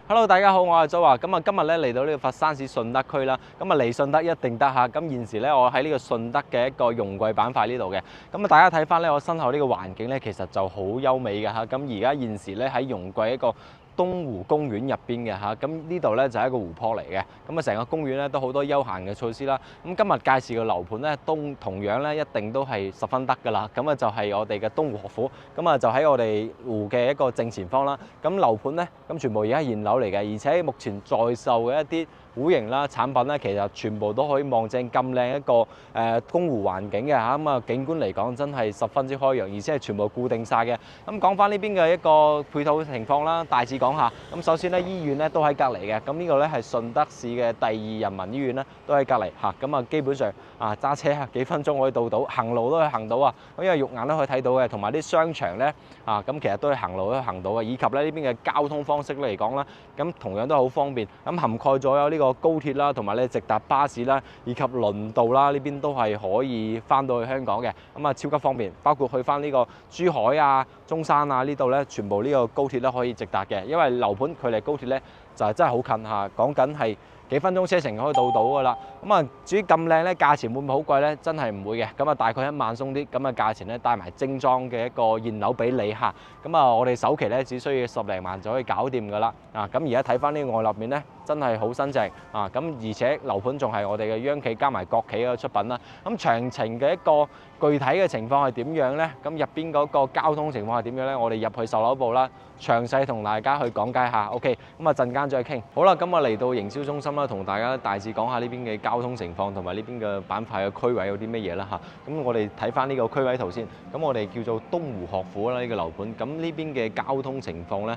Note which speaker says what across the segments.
Speaker 1: Hello，大家好，我係祖華。今日咧嚟到呢個佛山市順德區啦。嚟順德一定得嚇。現時咧我喺呢個順德嘅一個容桂板塊呢度嘅。大家睇翻咧我身後呢個環境咧，其實就好優美嘅嚇。而家現時咧喺容桂一個東湖公園入邊嘅嚇，呢度咧就係一個湖泊嚟嘅。成個公園咧都好多休閒嘅措施啦。今日介紹嘅樓盤咧，同樣咧一定都係十分得㗎啦。就係我哋嘅東湖學府，就喺我哋湖嘅一個正前方啦。樓盤咧全部而家現樓嚟嘅，而且目前在售嘅一啲戶型啦產品咧，其實全部都可以望正咁靚一個東湖環境嘅嚇。景觀嚟講真係十分之開揚，而且係全部固定晒嘅。講翻呢邊嘅一個配套情況啦，大致講下。首先咧，醫院咧都喺隔離嘅。呢個咧係順德市嘅第2人民醫院咧，都喺隔離嚇。基本上揸車幾分鐘可以到，行路都可以行到啊。因為肉眼都可以睇到嘅，同埋啲商場咧其實都係行路都行到嘅。以及咧呢邊嘅交通方式嚟講啦，同樣都好方便。涵蓋咗有呢個高鐵啦，同埋咧直達巴士啦，以及輪渡啦，呢邊都係可以翻到去香港嘅。超級方便，包括去翻呢個珠海啊、中山啊呢度咧，全部呢個高鐵咧可以直達嘅。因為樓盤距離高鐵咧就真係好近嚇，講緊係幾分鐘車程可以到㗎啦。至於咁靚咧，價錢會唔會好貴咧？真係唔會嘅。大概1萬鬆啲咁嘅價錢咧，帶埋精裝嘅一個現樓俾你嚇。我哋首期咧只需要10零萬就可以搞掂㗎啦。而家睇翻呢個外立面咧，真係好新淨而且樓盤仲係我哋嘅央企加埋國企嘅出品啦。詳情嘅一個具體嘅情況係點樣咧？入邊嗰個交通情況係點樣咧？我哋入去售樓部啦，詳細同大家去講解下。OK， 陣間再傾。好啦，嚟到營銷中心啦，同大家大致講下呢邊嘅交通情況同埋呢邊嘅板塊嘅區位有啲乜嘢啦嚇。我哋睇翻呢個區位圖先。我哋叫做東湖學府啦，呢個樓盤。呢邊嘅交通情況咧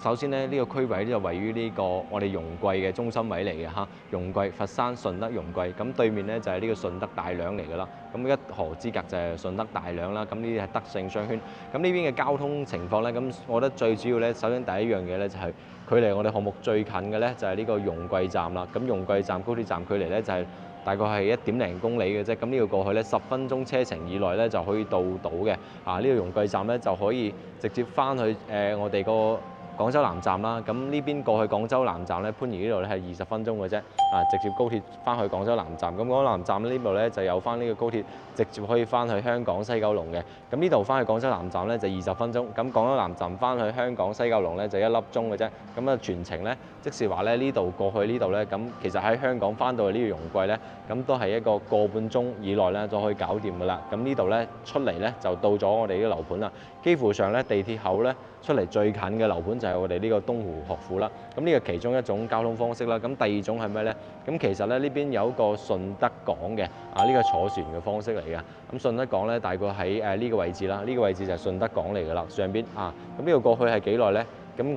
Speaker 1: 首先咧呢個區位就位於呢個我哋容桂嘅中心位嚟嘅嚇。容桂佛山順德容桂，對面咧就係呢個順德大良嚟㗎啦。一河之隔就係順德大良啦。呢啲係德勝商圈。呢邊嘅交通情況咧，我覺得最主要咧，首先第一樣嘢咧就係距離我哋項目最近嘅咧就係呢個容桂站啦。容桂站高鐵站距離咧就係大概係1點零公里嘅啫。呢個過去咧10分鐘車程以內咧就可以到嘅。呢個容桂站咧就可以直接翻去我哋個廣州南站啦。呢邊過去廣州南站咧，番禺呢度咧係20分鐘嘅啫。直接高鐵翻去廣州南站。廣州南站呢度咧就有翻呢個高鐵直接可以翻去香港西九龍嘅。呢度翻去廣州南站咧就20分鐘。廣州南站翻去香港西九龍咧就1粒鐘嘅啫。全程咧即是話咧呢度過去呢度咧其實喺香港翻到去呢個容桂咧都係一個半鐘以內咧就可以搞掂㗎啦。呢度咧出嚟咧就到咗我哋呢個樓盤啦。幾乎上咧地鐵口咧出嚟最近嘅樓盤就係我哋呢個東湖學府啦。呢個其中一種交通方式啦。第二種係咩咧？其實咧呢邊有一個順德港嘅呢個坐船嘅方式嚟嘅。順德港咧大概喺呢個位置啦。呢個位置就係順德港嚟㗎啦。上邊呢度過去係幾耐咧？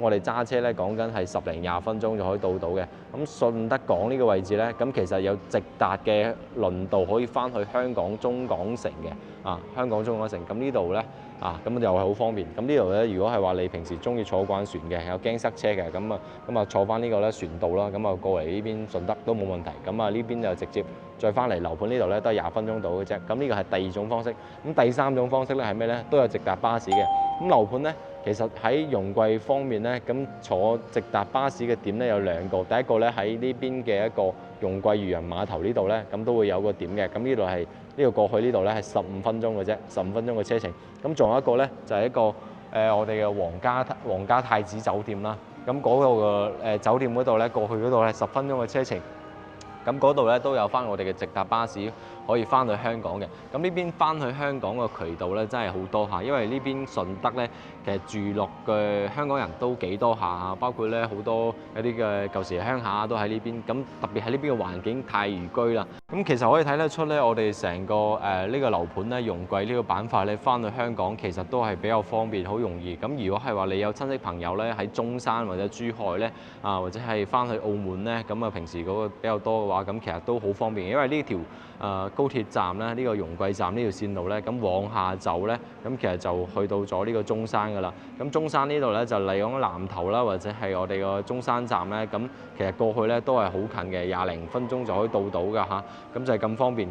Speaker 1: 我哋揸車咧講緊係10零20分鐘就可以到嘅。順德港呢個位置咧，其實有直達嘅輪渡可以翻去香港中港城嘅。香港中港城呢度咧又係好方便。呢度咧如果係話你平時中意坐慣船嘅，又驚塞車嘅，坐翻呢個咧船渡啦，過嚟呢邊順德都冇問題。呢邊就直接再翻嚟樓盤呢度咧都係20分鐘到嘅啫。呢個係第二種方式。第三種方式咧係咩咧？都有直達巴士嘅。樓盤咧其實喺容桂方面咧，坐直達巴士嘅點咧有2個。第一個咧喺呢邊嘅一個容桂漁人碼頭呢度咧，都會有個點嘅。呢度係呢度過去呢度咧係15分鐘嘅啫，15分鐘嘅車程。仲有一個咧就係一個我哋嘅皇家太子酒店啦。嗰個嘅酒店嗰度咧過去嗰度係10分鐘嘅車程。嗰度咧都有翻我哋嘅直達巴士可以翻去香港嘅。呢邊翻去香港嘅渠道咧真係好多嚇，因為呢邊順德咧其實住落嘅香港人都幾多下，包括咧好多一啲嘅舊時鄉下都喺呢邊。特別喺呢邊嘅環境太宜居啦。其實可以睇得出咧，我哋成個呢個樓盤咧容桂呢個板塊咧翻去香港其實都係比較方便，好容易。如果係話你有親戚朋友咧喺中山或者珠海咧或者係翻去澳門咧，平時嗰個比較多嘅話，其實都好方便，因為呢條高鐵站咧，呢個容桂站呢條線路咧，往下走咧，其實就去到咗呢個中山㗎啦。中山呢度咧就嚟講南頭啦，或者係我哋個中山站咧，其實過去咧都係好近嘅，20零分鐘就可以到㗎嚇。就係咁方便。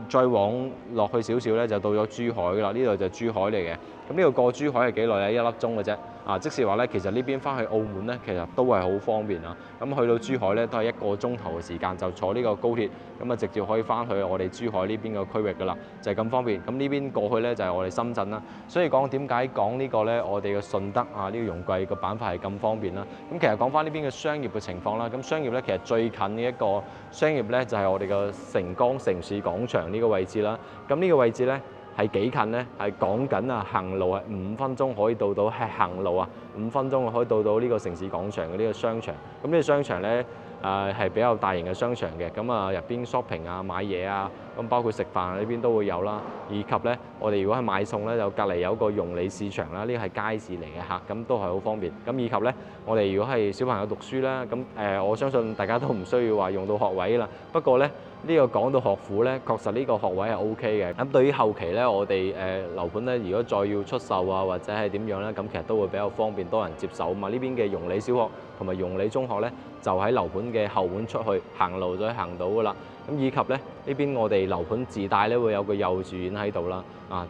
Speaker 1: 再往落去少少咧，就到咗珠海㗎啦。呢度就珠海嚟嘅。呢度過珠海係幾耐咧？1粒鐘嘅啫。即是話咧，其實呢邊翻去澳門咧，其實都係好方便啊。咁去到珠海咧，都係1個鐘頭嘅時間就坐呢個高鐵，咁直接可以翻去我哋珠海呢邊嘅區域㗎啦，就係咁方便。咁呢邊過去咧就係我哋深圳啦。所以點解講呢個咧，我哋嘅順德呢個容桂個板塊係咁方便啦。咁其實講翻呢邊嘅商業嘅情況啦，咁商業咧其實最近嘅一個商業咧就係我哋嘅城江城市廣場呢個位置啦。咁呢個位置咧係幾近咧？係講緊行路5分鐘可以到到，係行路5分鐘可以到到呢個城市廣場嘅呢個商場。咁呢個商場咧係比較大型嘅商場嘅，咁入邊 shopping買嘢咁包括食飯呢邊都會有啦。以及咧，我哋如果係買餸咧，就隔離有個容里市場啦，呢個係街市嚟嘅嚇，咁都係好方便。咁以及咧，我哋如果係小朋友讀書啦，咁我相信大家都唔需要話用到學位啦。不過咧，呢個講到學府咧，確實呢個學位係 OK 嘅。咁對於後期咧，我哋樓盤咧，如果再要出售或者係點樣咧，咁其實都會比較方便，多人接受嘛。呢邊嘅容里小學同埋容里中學咧，就喺樓盤嘅後門出去行路就可以行到噶啦。咁以及咧，呢邊我哋樓盤自帶咧會有個幼稚園喺度啦。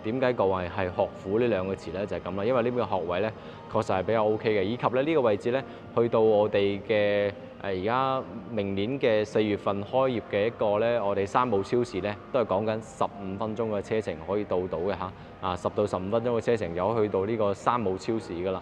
Speaker 1: 點解各位係學府呢兩個詞咧？就係咁啦，因為呢邊嘅學位咧確實係比較 OK 嘅。以及咧呢個位置咧，去到我哋嘅而家明年嘅4月份開業嘅一個咧，我哋山姆超市咧都係講緊15分鐘嘅車程可以到嘅嚇。10到15分鐘嘅車程就可以去到呢個山姆超市噶啦。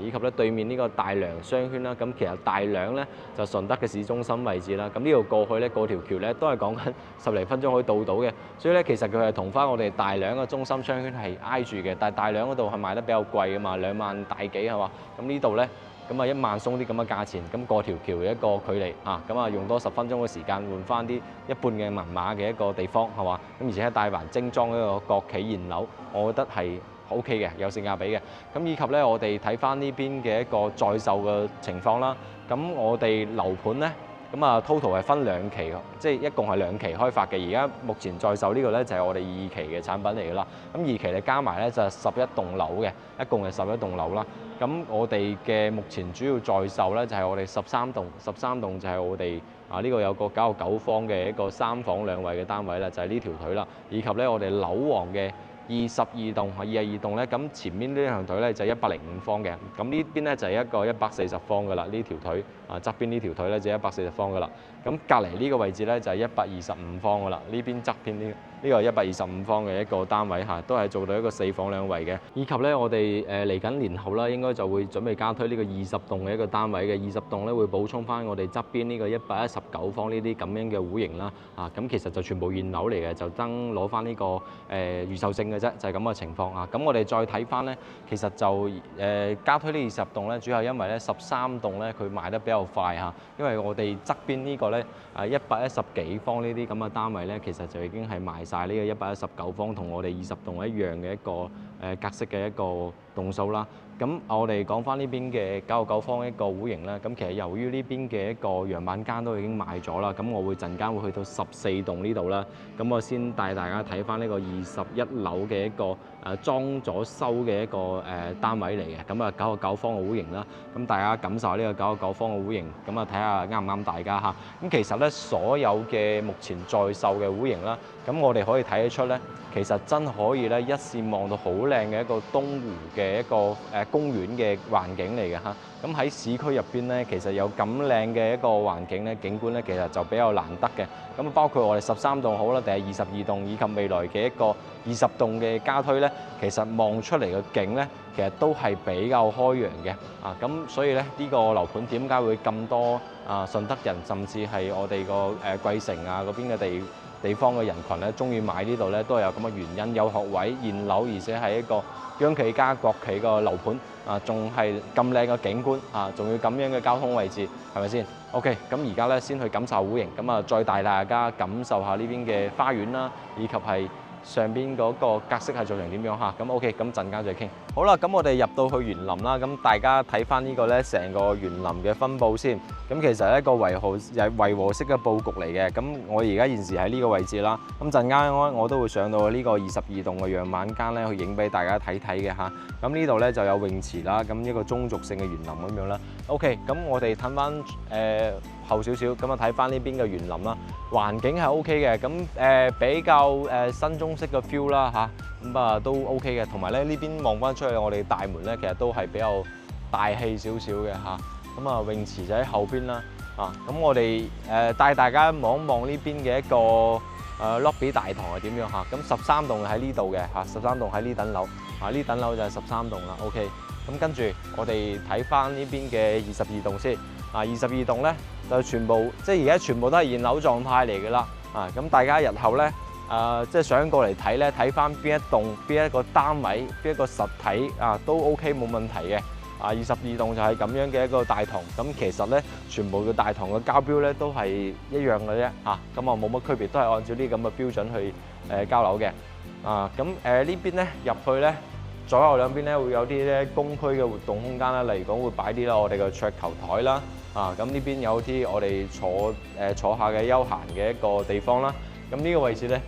Speaker 1: 以及咧對面呢個大良商圈啦，咁其實大良咧就順德嘅市中心位置啦。咁呢度過去咧過條橋咧都係講緊10零分鐘可以到嘅。所以咧其實佢係同翻我哋大良嘅中心商圈係挨住嘅，但係大良嗰度係賣得比較貴噶嘛，2萬大幾係嘛。咁呢度咧1萬鬆啲咁嘅價錢，咁過條橋嘅一個距離用多10分鐘嘅時間換翻啲一半嘅銀碼嘅一個地方係嘛。咁而且喺大環精裝一個國企現樓，我覺得係OK 嘅，有性價比嘅。咁以及咧，我哋睇翻呢邊嘅一個在售嘅情況啦。咁我哋樓盤咧，total 係分2期，即係一共係2期開發嘅。而家目前在售呢個咧就係我哋2期嘅產品嚟㗎啦。咁2期你加埋咧就係11棟樓嘅，一共係11棟樓啦。咁我哋嘅目前主要在售咧就係我哋13棟就係我哋呢個有個99方嘅一個3房2衛嘅單位啦，就係呢條腿啦。以及咧我哋樓王嘅22棟咧，咁前面呢條腿咧就105方嘅，咁呢邊咧就係一個140方㗎啦，呢條腿側邊呢條腿咧就140方㗎啦，咁隔離呢個位置咧就係125方㗎啦，呢邊側邊呢個125方嘅一個單位都係做到一個4房2衛嘅，以及咧我哋嚟緊年後啦，應該就會準備加推呢個20棟嘅一個單位嘅，20棟咧會補充翻我哋側邊呢個119方呢啲咁樣嘅戶型啦，咁其實就全部現樓嚟嘅，就爭攞翻呢個預售證嘅啫，就係咁嘅情況咁我哋再睇翻咧，其實就加推呢20棟咧，主要因為咧13棟咧佢賣得比較快因為我哋側邊呢個咧110幾方呢啲咁嘅單位咧，其實就已經係賣晒呢個119方，同我哋20棟一樣嘅一個格式嘅一個棟數啦。咁我哋講翻呢邊嘅99方一個戶型啦，咁其實由於呢邊嘅一個樣板間都已經賣咗啦，咁我會陣間會去到14棟呢度啦。咁我先帶大家睇翻呢個21樓嘅一個裝咗修嘅一個單位嚟嘅，咁99方嘅戶型啦。咁大家感受下呢個99方嘅戶型，咁睇下啱唔啱大家嚇。咁其實咧所有嘅目前在售嘅戶型啦，咁我哋可以睇得出咧，其實真可以咧一線望到好靚嘅一個東湖嘅一個公園嘅環境嚟嘅嚇。咁喺市區入邊咧，其實有咁靚嘅一個環境咧，景觀咧，其實就比較難得嘅。咁包括我哋13棟好啦，定係22棟，以及未來嘅一個20棟嘅加推咧，其實望出嚟嘅景咧，其實都係比較開揚嘅。咁所以咧呢個樓盤點解會咁多順德人，甚至係我哋個貴城嗰邊嘅地方嘅人群咧，中意買呢度咧，都係有咁嘅原因，有學位現樓，而且係一個央企加國企個樓盤仲係咁靚嘅景觀仲要咁樣嘅交通位置，係咪先 ？OK， 咁而家咧先去感受戶型，咁再帶大家感受下呢邊嘅花園啦，以及係上邊嗰個格式係做成點樣嚇？咁 OK，咁陣間再傾。好啦，咁我哋入到去園林啦，咁大家睇翻呢個咧成個園林嘅分佈先。咁其實係一個圍河式嘅佈局嚟嘅。咁我而家現時喺呢個位置啦。咁陣間我都會上到呢個22棟嘅樣板間咧，去影俾大家睇睇嘅嚇。咁呢度咧就有泳池啦，咁一個中軸性嘅園林咁樣啦。OK， 咁我哋睇翻後少少，咁睇翻呢邊嘅園林啦，環境係 OK 嘅，咁比較新中式嘅 feel 啦嚇，咁都 OK 嘅，同埋咧呢邊望翻出去，我哋大門咧其實都係比較大氣少少嘅嚇。咁啊泳池就喺後邊啦。咁我哋帶大家望一望呢邊嘅一個lobby 大堂係點樣嚇。咁13棟喺呢度嘅嚇，13棟喺呢等樓。呢等樓就係13棟啦。OK。咁跟住我哋睇翻呢邊嘅22棟先。22棟咧就全部即係而家全部都係現樓狀態嚟㗎啦。咁大家日後咧即係想過嚟睇咧，睇翻邊一棟、邊一個單位、邊一個實體都 OK 冇問題嘅。22棟就係咁樣嘅一個大堂。咁其實咧全部嘅大堂嘅交標咧都係一樣嘅啫。咁冇乜區別，都係按照呢咁嘅標準去交樓嘅。咁呢邊咧入去咧。左右兩邊咧會有啲咧公區嘅活動空間啦，例如講會擺啲啦我哋嘅桌球台啦，咁呢邊有啲我哋坐下嘅休閒嘅一個地方啦。咁呢個位置咧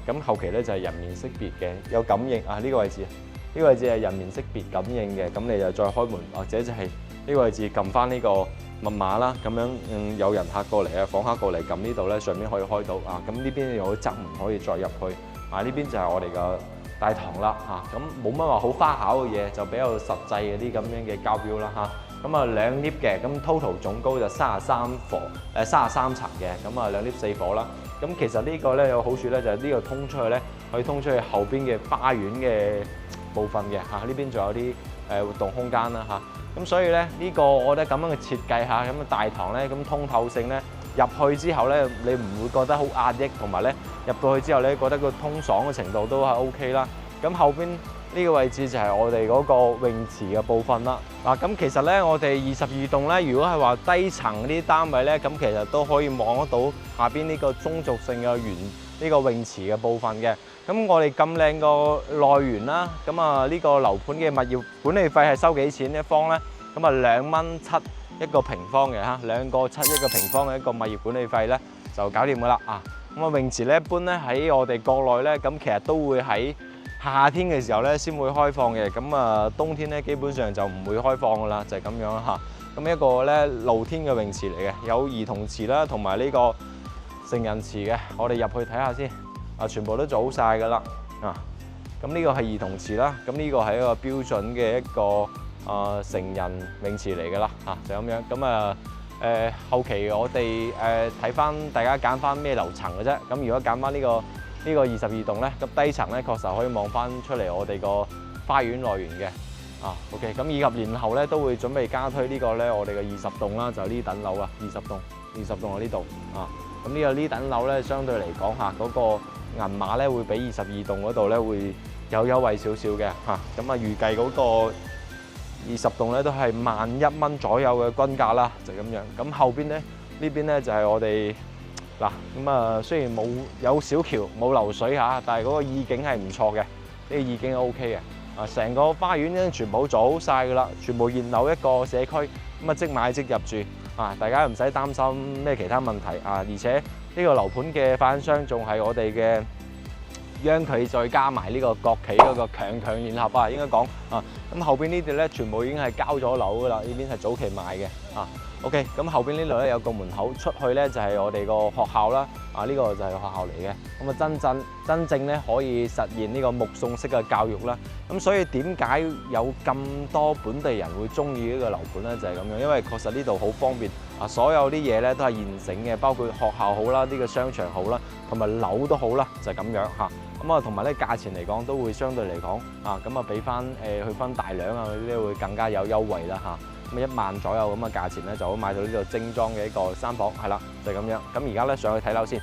Speaker 1: 咁後期咧就係人面識別嘅，有感應呢個位置，呢個位置係人面識別感應嘅，咁你就再開門或者就係呢個位置撳翻呢個密碼啦，咁樣有人客過嚟訪客過嚟撳呢度咧，上面可以開到咁呢邊有側門可以再入去，呢邊就係我哋嘅大堂啦咁冇乜話好花巧嘅嘢，就比較實際嘅啲咁樣嘅交標啦咁2 lift 嘅，咁 total 總高就33層嘅，咁2 lift 4伙啦。咁其實呢個咧有好處咧，就係呢個通出去咧，可以通出去後邊嘅花園嘅部分嘅呢邊仲有啲活動空間啦咁所以咧呢個我覺得咁樣嘅設計咁嘅大堂咧，咁通透性咧入去之後咧，你唔會覺得好壓抑，同埋咧入到去之後咧，覺得個通爽嘅程度都係 OK 啦。咁後邊呢個位置就係我哋嗰個泳池嘅部分啦。咁其實咧，我哋22棟咧，如果係話低層啲單位咧，咁其實都可以望得到下邊呢個中軸性嘅呢個泳池嘅部分嘅。咁我哋咁靚個內園啦，咁呢個樓盤嘅物業管理費係收幾錢一方咧？咁2.7蚊一個平方嘅2個7一個平方嘅一個物業管理費咧，就搞掂噶啦咁泳池咧，一般咧喺我哋國內咧，咁其實都會喺夏天嘅時候咧先會開放嘅，咁冬天咧基本上就唔會開放噶啦，就係咁樣啦咁一個咧露天嘅泳池嚟嘅，有兒童池啦，同埋呢個成人池嘅。我哋入去睇下先，全部都做好晒噶啦咁呢個係兒童池啦，咁呢個係一個標準嘅一個成人泳池嚟噶啦就咁樣。咁後期我哋睇翻大家揀翻咩樓層嘅啫。咁如果揀翻呢個22棟咧，咁低層咧確實可以望翻出嚟我哋個花園內園嘅OK。咁以及年後咧都會準備加推呢個咧我哋嘅20棟啦，就呢等樓20棟喺呢度咁呢等樓咧相對嚟講嗰個銀碼咧會比22棟嗰度咧會有優惠少少嘅咁預計嗰個20棟咧都係11000蚊左右嘅均價啦，就咁樣。咁後邊咧呢邊咧就係我哋。咁雖然有小橋冇流水但係嗰個意境係唔錯嘅，呢個意境係 OK 嘅。成個花園咧全部做好晒㗎啦，全部現樓一個社區，咁即買即入住大家唔使擔心咩其他問題而且呢個樓盤嘅發展商仲係我哋嘅央企再加埋呢個國企嗰個強聯合應該講咁後邊呢度咧全部已經係交咗樓㗎啦，呢邊係早期賣嘅OK。咁後邊呢度咧有個門口出去咧就係我哋個學校啦呢個就係學校嚟嘅。咁真正咧可以實現呢個目送式嘅教育啦。咁所以點解有咁多本地人會中意呢個樓盤咧？就係咁樣，因為確實呢度好方便所有啲嘢咧都係現成嘅，包括學校好啦，呢個商場好啦，同埋樓都好啦，就係咁樣咁同埋咧價錢嚟講都會相對嚟講咁俾翻去翻大兩嗰啲咧會更加有優惠啦咁1萬左右咁嘅價錢咧就可以買到呢度精裝嘅一個3房係啦，就係咁樣。咁而家咧上去睇樓先。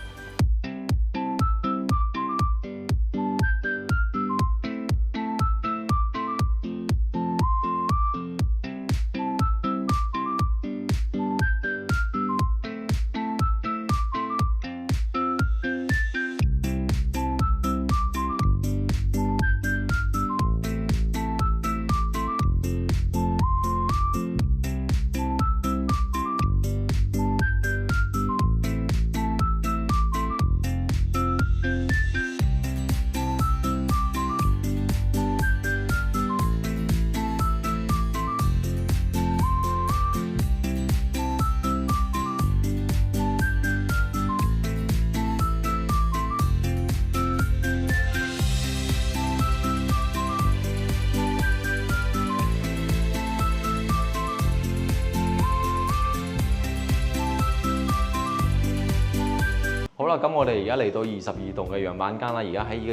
Speaker 1: 啦，咁我哋而家嚟到22棟嘅樣板間啦，而家喺呢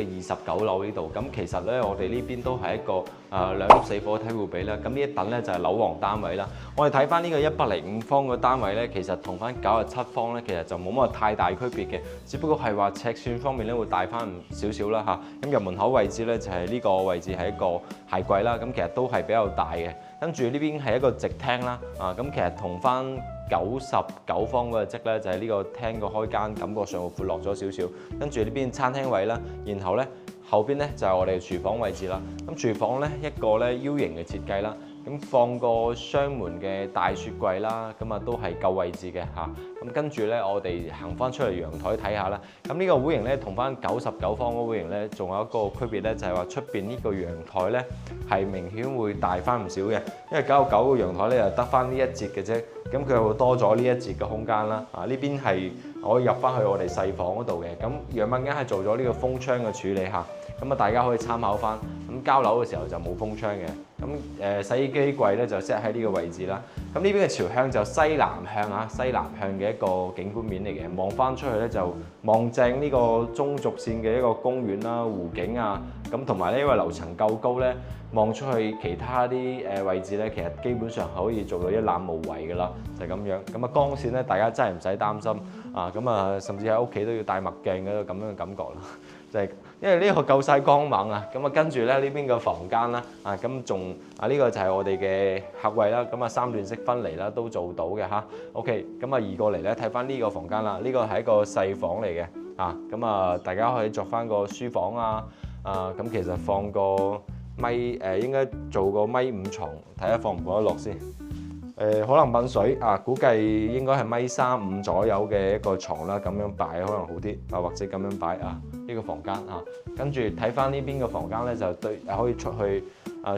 Speaker 1: 個29樓呢度。咁其實咧，我哋呢邊都係一個2屋4伙體會比啦。咁呢一棟咧就係樓王單位啦。我哋睇翻呢個105方嘅單位咧，其實同翻97方咧，其實就冇乜太大區別嘅，只不過係話尺寸方面咧會大翻少少啦嚇。咁入門口位置咧就係呢個位置係一個鞋櫃啦。咁其實都係比較大嘅。跟住呢邊係一個直廳啦。咁其實同翻99方嗰個積咧，就係呢個廳個開間，感覺上會闊落咗少少。跟住呢邊餐廳位啦，然後咧後邊咧就係我哋廚房位置啦。咁廚房咧一個咧 U 型嘅設計啦，咁放個雙門嘅大雪櫃啦，咁啊都係夠位置嘅嚇。咁跟住咧，我哋行翻出嚟陽台睇下啦。咁呢個戶型咧同翻99方嗰個戶型咧，仲有一個區別咧，就係話出邊呢個陽台咧係明顯會大翻唔少嘅，因為99個陽台咧就得翻呢一節嘅啫。咁佢會多咗呢一節嘅空間啦。呢邊係可以入翻去我哋細房嗰度嘅。咁樣板間係做咗呢個風窗嘅處理嚇。咁大家可以參考翻。咁交樓嘅時候就冇風窗嘅。咁洗衣機櫃咧就 set 喺呢個位置啦。咁呢邊嘅朝向就西南向西南向嘅一個景觀面嚟嘅。望翻出去咧就望正呢個中軸線嘅一個公園啦、湖景啊。咁同埋咧，因為樓層夠高咧，望出去其他啲位置咧，其實基本上可以做到一覽無遺㗎啦，就係咁樣。咁光線咧，大家真係唔使擔心甚至喺屋企都要戴墨鏡嘅咁樣嘅感覺啦。就係因為呢個夠晒光猛啊。跟住咧呢邊嘅房間啦，咁仲呢個就係我哋嘅客位啦。3段式分離啦，都做到嘅嚇。OK，移過嚟咧睇翻呢個房間啦。呢個係一個細房嚟嘅大家可以作翻個書房咁其實放個應該做個1.5米床，睇下放唔放得落先。可能噴水估計應該係1.35米左右嘅一個床啦，咁樣擺可能好啲或者咁樣擺呢個房間跟住睇翻呢邊嘅房間咧，就對可以出去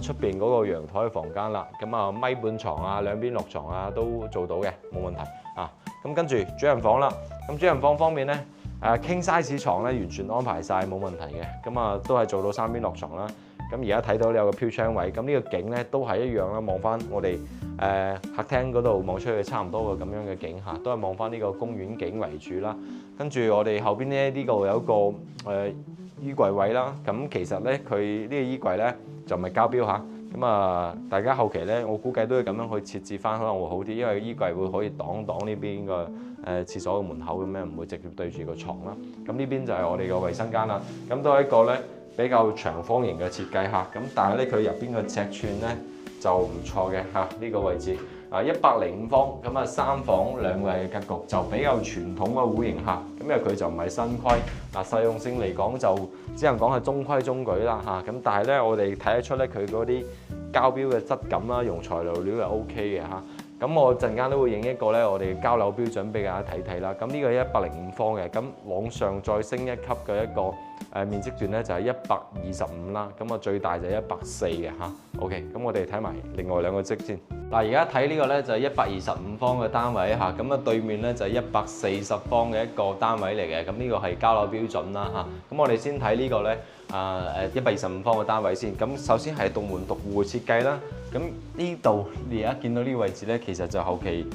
Speaker 1: 出邊嗰個陽台嘅房間啦。咁1.5米床兩邊落床都做到嘅，冇問題咁跟住主人房啦。咁主人房方面咧，king size 床咧完全安排晒冇問題嘅。都係做到3邊落床啦。咁而家睇到有個飄窗位，咁呢個景咧都係一樣啦。望翻我哋客廳嗰度望出去差唔多個咁樣嘅景都係望翻呢個公園景為主啦。跟住我哋後邊咧呢度有一個衣櫃位啦。咁其實咧佢呢個衣櫃咧就唔係交標大家後期咧我估計都要咁樣去設置翻可能會好啲，因為衣櫃會可以擋呢邊個廁所嘅門口咁樣，唔會直接對住個床啦。咁呢邊就係我哋個衛生間啦。咁都係一個咧比較長方形嘅設計咁但係咧佢入邊嘅尺寸咧就唔錯嘅呢個位置105方3房2衛嘅格局就比較傳統嘅戶型因為佢就唔係新規實用性嚟講就只能講係中規中矩啦咁但係咧我哋睇得出咧佢嗰啲膠標嘅質感啦、用材料係 OK 嘅咁我陣間都會影一個咧我哋嘅交樓標準俾大家睇睇啦。咁呢個係105方嘅，咁往上再升一級嘅一個面積段咧就係125啦。最大就係140嘅OK，咁我哋睇埋另外2個積先。而家睇呢個咧就係125方嘅單位對面咧就係140方嘅一個單位嚟嘅。咁呢個係交樓標準啦咁我哋先睇呢個咧125方嘅單位先。咁首先係獨門獨戶嘅設計啦。咁呢度你而家見到呢個位置咧，其實就後期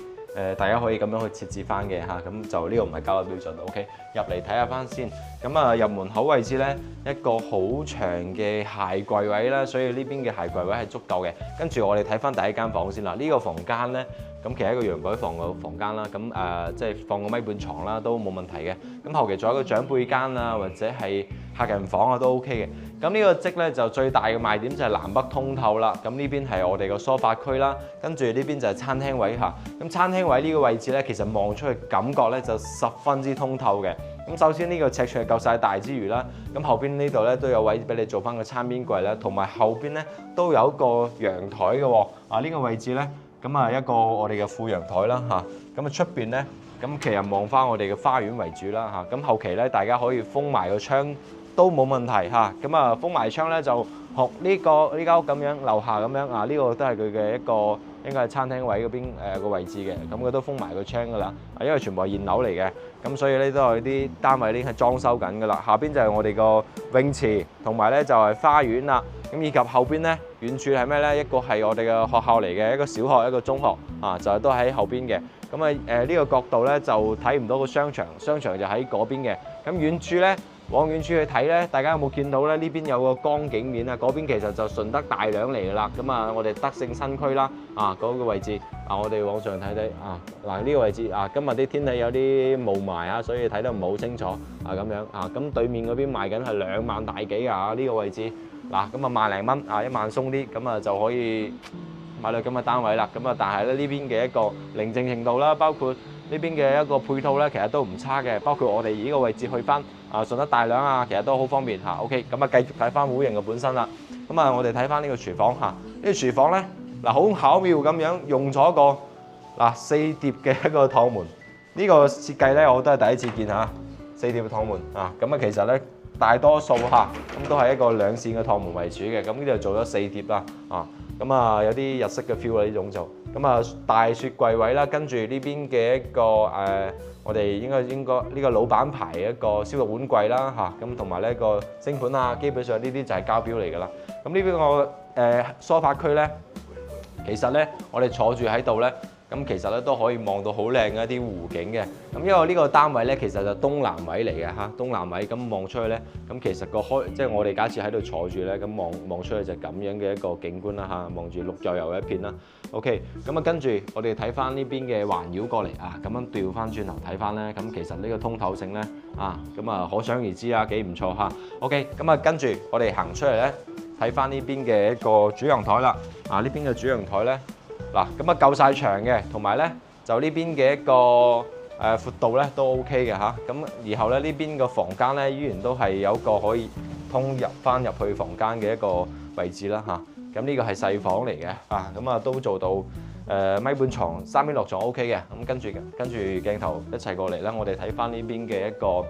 Speaker 1: 大家可以咁樣去設置翻嘅咁就呢個唔係交樓標準 OK。入嚟睇下翻先。咁入門口位置咧一個好長嘅鞋櫃位啦，所以呢邊嘅鞋櫃位係足夠嘅。跟住我哋睇翻第一間房先啦。呢個房間咧咁其實一個陽台房嘅房間啦，咁即係放個1.5米床啦都冇問題嘅。咁後期仲有一個長輩間或者係客人房都 OK 嘅。咁呢個積咧就最大嘅賣點就係南北通透啦。咁呢邊係我哋個梳化區啦，跟住呢邊就係餐廳位咁餐廳位呢個位置咧，其實望出去感覺咧就十分之通透嘅。咁首先呢個尺寸係夠晒大之餘啦，咁後邊呢度咧都有位俾你做翻個餐邊櫃啦，同埋後邊咧都有一個陽台嘅喎。呢個位置咧，咁一個我哋嘅副陽台啦咁出邊咧，咁其實望翻我哋嘅花園為主啦咁後期咧大家可以封埋個窗都冇問題咁封埋窗咧就學呢間屋咁樣，樓下咁樣呢個都係佢嘅一個應該係餐廳位嗰邊個位置嘅。咁佢都封埋個窗噶啦，因為全部係現樓嚟嘅。咁所以咧都係啲單位已經係裝修緊噶啦。下邊就係我哋個泳池，同埋咧就係花園啦。咁以及後邊咧遠處係咩咧？一個係我哋嘅學校嚟嘅，一個小學，一個中學就係都喺後邊嘅。咁啊呢個角度咧就睇唔到個商場，商場就喺嗰邊嘅。咁遠處咧，往遠處去睇咧，大家有冇見到咧？呢邊有個江景面啊，嗰邊其實就順德大良嚟㗎啦。咁啊，我哋德勝新區啦，嗰個位置我哋往上睇睇呢個位置今日啲天氣有啲霧霾所以睇得唔係好清楚咁樣咁對面嗰邊賣緊係2萬大幾呢個位置咁啊萬零蚊1萬鬆啲，咁啊就可以買到咁嘅單位啦。咁啊，但係咧呢邊嘅一個寧靜程度啦，包括呢邊嘅一個配套咧，其實都唔差嘅。包括我哋呢個位置去翻順德大良其實都好方便OK，咁啊繼續睇翻會型嘅本身啦。咁啊，我哋睇翻呢個廚房呢個廚房咧好巧妙咁樣用咗個4疊嘅一個趟門。呢個設計咧我都係第一次見4疊嘅趟門咁啊，其實咧大多數咁都係一個兩線嘅趟門為主嘅。咁呢度做咗4疊啦咁啊有啲日式嘅 feel 呢種做。咁啊大雪櫃位啦，跟住呢邊嘅一個我哋應該呢個老闆牌嘅一個燒肉碗櫃啦咁同埋呢個星盤基本上呢啲就係膠錶嚟㗎啦。咁呢邊個梳化區咧，其實咧我哋坐住喺度咧，咁其實咧都可以望到好靚嘅一啲湖景嘅。咁因為呢個單位咧其實就東南位嚟嘅東南位，咁望出去咧，咁其實即係我哋假設喺度坐住咧，咁望出去就咁樣嘅一個景觀啦望住綠油油嘅一片啦。OK， 咁啊跟住我哋睇翻呢邊嘅環繞過嚟咁樣調翻轉頭睇翻咧，咁其實呢個通透性咧咁啊可想而知幾唔錯OK， 咁啊跟住我哋行出嚟咧，睇翻呢邊嘅一個主陽台啦。呢邊嘅主陽台咧咁啊夠晒長嘅，同埋咧就呢邊嘅一個闊度咧都 OK 嘅咁然後咧呢邊個房間咧依然都係有個可以通入去房間嘅一個位置啦咁呢個係細房嚟嘅咁啊都做到米半床3邊落床 OK 嘅。咁跟住鏡頭一齊過嚟啦，我哋睇翻呢邊嘅一個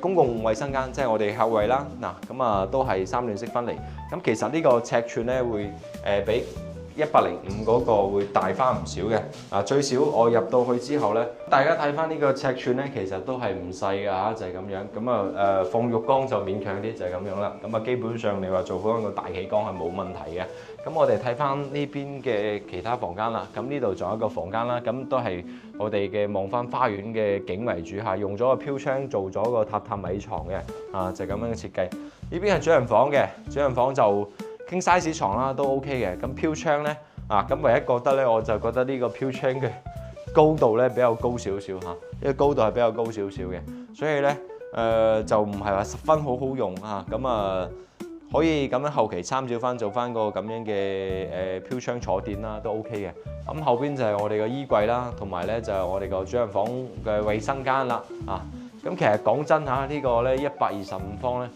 Speaker 1: 公共衛生間，即係我哋後衞啦咁啊都係3段式分離。咁其實呢個尺寸咧會比105嗰個會大翻唔少嘅最少我入到去之後咧，大家睇翻呢個尺寸咧，其實都係唔細㗎就係咁樣。咁啊放浴缸就勉強啲就係咁樣啦。咁啊基本上你話做翻個大企缸係冇問題嘅。咁我哋睇翻呢邊嘅其他房間啦。咁呢度仲有一個房間啦，咁都係我哋嘅望翻花園嘅景為主用咗個飄窗做咗個榻榻米床嘅就係咁樣嘅設計。呢邊係主人房嘅，主人房就King size 床啦都 OK 嘅。咁飄窗咧咁唯一覺得咧，我就覺得呢個飄窗嘅高度咧比較高少少呢個高度係比較高少少嘅，所以咧就唔係話十分好用咁可以咁樣後期參照翻做翻個咁樣嘅飄窗坐墊啦都 OK 嘅。咁後邊就係我哋個衣櫃啦，同埋咧就係我哋個主人房嘅衛生間啦咁其實講真呢個咧125方咧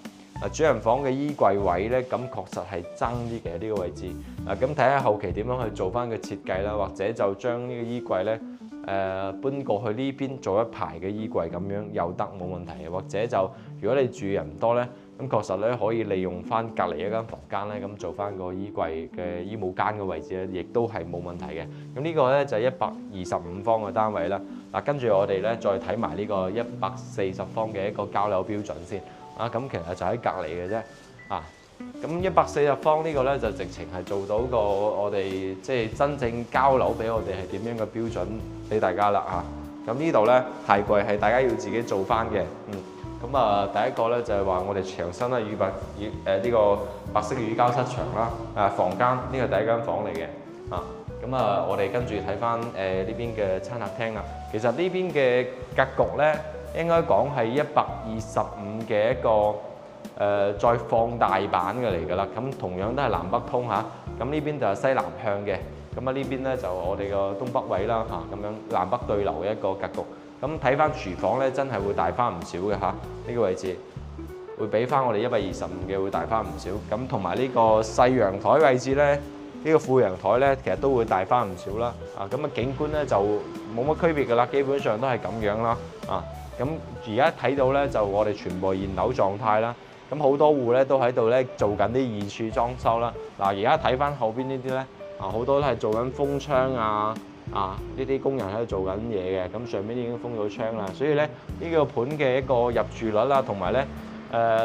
Speaker 1: 主人房嘅衣櫃位咧，咁確實係爭啲嘅呢個位置咁睇下後期點樣去做翻個設計啦，或者就將呢個衣櫃咧搬過去呢邊做一排嘅衣櫃咁樣又得冇問題嘅。或者就如果你住人唔多咧，咁確實咧可以利用翻隔離一間房間咧，咁做翻個衣櫃嘅衣帽間嘅位置咧，亦都係冇問題嘅。咁呢個咧就係125方嘅單位啦。跟住我哋咧再睇埋呢個140方嘅一個交樓標準先咁其實就喺隔離嘅啫咁140方呢個咧就直情係做到個我哋即係真正交樓俾我哋係點樣嘅標準俾大家啦咁呢度咧太貴係大家要自己做翻嘅咁第一個咧就係話我哋牆身啦呢個白色乳膠漆牆啦房間呢個第一間房嚟嘅咁我哋跟住睇翻呢邊嘅餐客廳啦。其實呢邊嘅格局咧應該講係125嘅一個再放大版嘅嚟㗎啦。咁同樣都係南北通咁呢邊就係西南向嘅。咁呢邊咧就我哋個東北位啦咁樣南北對流嘅一個格局。咁睇翻廚房咧，真係會大翻唔少嘅呢個位置會比翻我哋125嘅會大翻唔少。咁同埋呢個細陽台位置咧，呢個副陽台咧，其實都會大翻唔少啦。咁景觀咧就冇乜區別㗎啦，基本上都係咁樣啦。咁而家睇到咧就我哋全部現樓狀態啦。咁好多戶咧都喺度咧做緊啲二處裝修啦。而家睇翻後邊呢啲咧好多都係做緊封窗呢啲工人喺度做緊嘢嘅。咁上邊已經封咗窗啦，所以咧呢個盤嘅一個入住率啦，同埋咧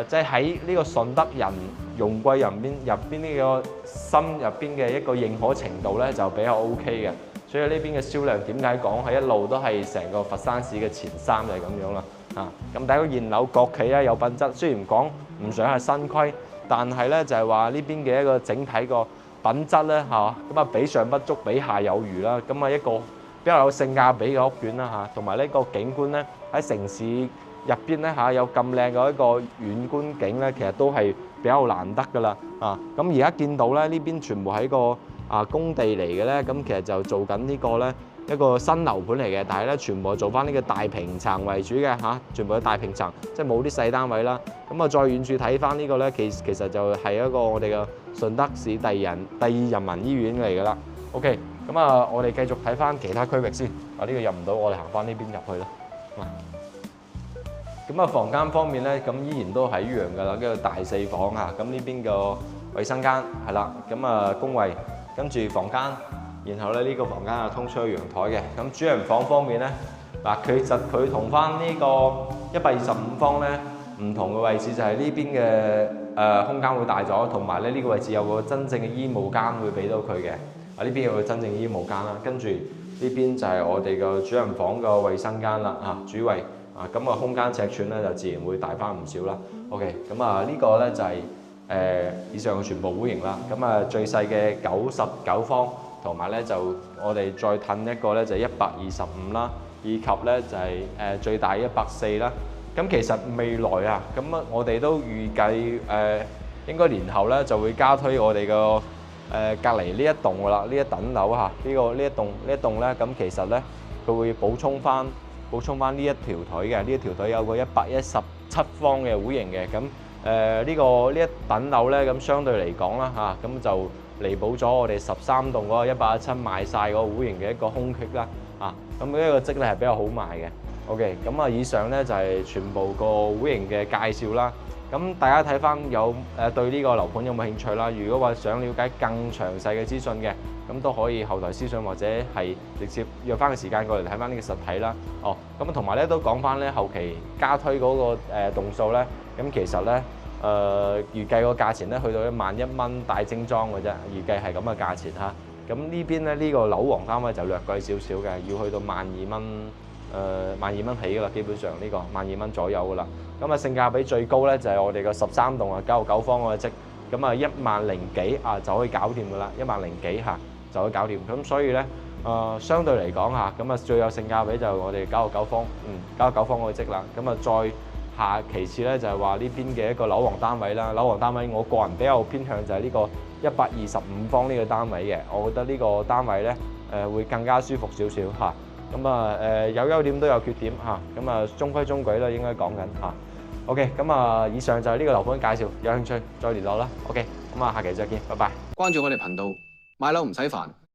Speaker 1: 即係喺呢個順德人容桂入邊呢個心入邊嘅一個認可程度咧就比較 OK 嘅。所以呢邊嘅銷量點解講係一路都係成個佛山市嘅前三就係咁樣啦。咁第一個現樓國企咧有品質，雖然講唔想係新規，但係咧就係話呢邊嘅一個整體個品質咧咁啊比上不足，比下有餘啦。咁啊一個比較有性價比嘅屋苑啦同埋呢個景觀咧喺城市入邊咧有咁靚嘅一個遠觀景咧，其實都係比較難得㗎啦。咁而家見到咧呢邊全部喺個工地嚟嘅咧，咁其實就做緊呢個咧一個新樓盤嚟嘅，但係咧全部做翻呢個大平層為主嘅全部都大平層，即係冇啲細單位啦。咁啊再遠處睇翻呢個咧，其實就係一個我哋嘅順德市第二人民醫院嚟㗎啦。OK， 咁啊我哋繼續睇翻其他區域先。呢個入唔到，我哋行翻呢邊入去啦。咁啊房間方面咧，咁依然都係一樣㗎啦，跟住大4房咁呢邊個衞生間係啦，咁啊公衞，跟住房間，然後咧呢個房間啊通出去陽台嘅。咁主人房方面咧，其實佢同翻呢個125方咧唔同嘅位置，就係呢邊嘅空間會大咗，同埋咧呢個位置有個真正嘅醫務間會俾到佢嘅。呢邊有個真正醫務間啦，跟住呢邊就係我哋嘅主人房個衞生間啦，主衞。咁個空間尺寸咧就自然會大翻唔少啦。OK， 咁呢個咧就係以上嘅全部戶型啦。咁最細嘅99方，同埋咧就我哋再褪一個咧就125啦，以及咧就係最大140啦。咁其實未來咁我哋都預計應該年後咧就會加推我哋個隔離呢一棟㗎啦，呢一等樓呢一棟咧，咁其實咧佢會補充翻呢一條腿嘅，呢一條腿有個117方嘅戶型嘅。咁呢一等樓咧，咁相對嚟講啦咁就彌補咗我哋13棟嗰個117賣晒嗰個戶型嘅一個空隙啦。咁呢個積咧係比較好賣嘅。OK， 咁以上咧就係全部個戶型嘅介紹啦。咁大家睇翻對呢個樓盤有冇興趣啦？如果話想了解更詳細嘅資訊嘅，咁都可以後台私信或者係直接約翻個時間過嚟睇翻呢個實體啦。咁同埋咧都講翻咧後期加推嗰個棟數咧，咁其實咧預計個價錢咧去到11000蚊大精裝嘅啫，預計係咁嘅價錢嚇。咁呢邊咧呢個樓王單位就略貴少少嘅，要去到12000蚊，12000蚊起㗎啦，基本上呢個12000蚊左右㗎啦。咁性價比最高咧就係我哋個13棟99方嗰個積，咁10000幾就可以搞掂㗎啦，10000幾就可以搞掂。咁所以咧相對嚟講咁最有性價比就係我哋99方，99方嗰個積啦。咁再其次咧就係話呢邊嘅一個樓王單位啦，樓王單位我個人比較偏向就係呢個125方呢個單位嘅，我覺得呢個單位咧會更加舒服少少嚇。咁有優點都有缺點嚇，咁中規中矩啦，應該講緊嚇。OK， 咁以上就係呢個樓盤介紹，有興趣再聯絡啦。OK， 咁下期再見，拜拜。
Speaker 2: 關注我哋頻道，買樓唔使煩，